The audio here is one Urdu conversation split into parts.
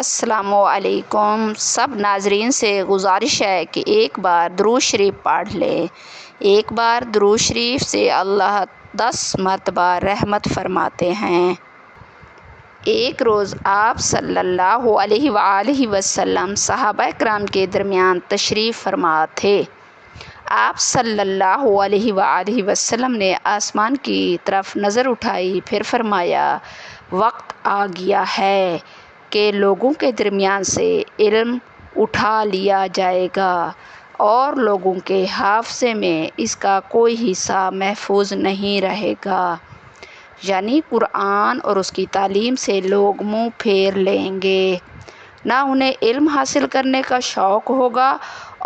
السلام علیکم سب ناظرین سے گزارش ہے کہ ایک بار درود شریف پڑھ لیں۔ ایک بار درود شریف سے اللہ 10 مرتبہ رحمت فرماتے ہیں۔ ایک روز آپ صلی اللہ علیہ وآلہ وسلم صحابہ کرام کے درمیان تشریف فرما تھے۔ آپ صلی اللہ علیہ وآلہ وسلم نے آسمان کی طرف نظر اٹھائی، پھر فرمایا، وقت آ گیا ہے کہ لوگوں کے درمیان سے علم اٹھا لیا جائے گا اور لوگوں کے حافظے میں اس کا کوئی حصہ محفوظ نہیں رہے گا، یعنی قرآن اور اس کی تعلیم سے لوگ منہ پھیر لیں گے، نہ انہیں علم حاصل کرنے کا شوق ہوگا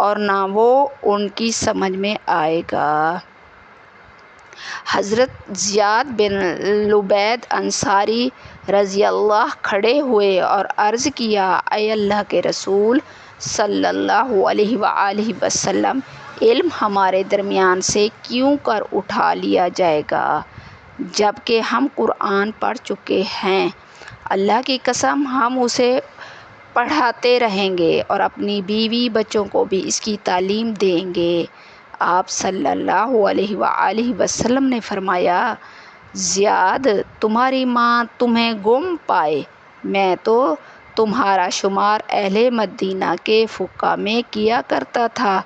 اور نہ وہ ان کی سمجھ میں آئے گا۔ حضرت زیاد بن لبید انصاری رضی اللہ کھڑے ہوئے اور عرض کیا، اے اللہ کے رسول صلی اللہ علیہ وآلہ وسلم، علم ہمارے درمیان سے کیوں کر اٹھا لیا جائے گا جب کہ ہم قرآن پڑھ چکے ہیں؟ اللہ کی قسم ہم اسے پڑھاتے رہیں گے اور اپنی بیوی بچوں کو بھی اس کی تعلیم دیں گے۔ آپ صلی اللہ علیہ وآلہ وسلم نے فرمایا، زیاد، تمہاری ماں تمہیں گم پائے، میں تو تمہارا شمار اہل مدینہ کے فقہاء میں کیا کرتا تھا۔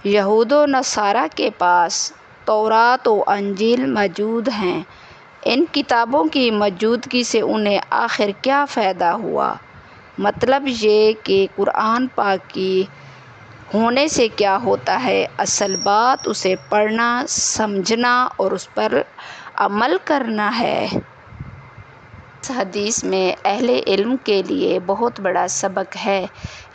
یہود و نصارہ کے پاس تورات و انجیل موجود ہیں، ان کتابوں کی موجودگی سے انہیں آخر کیا فائدہ ہوا؟ مطلب یہ کہ قرآن پاک کی ہونے سے کیا ہوتا ہے؟ اصل بات اسے پڑھنا، سمجھنا اور اس پر عمل کرنا ہے۔ اس حدیث میں اہل علم کے لیے بہت بڑا سبق ہے۔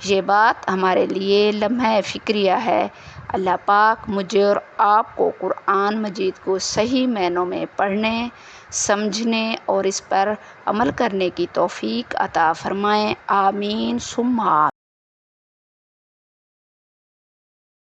یہ بات ہمارے لیے لمحہ فکریہ ہے۔ اللہ پاک مجھے اور آپ کو قرآن مجید کو صحیح معنوں میں پڑھنے، سمجھنے اور اس پر عمل کرنے کی توفیق عطا فرمائے۔ آمین ثم آمین۔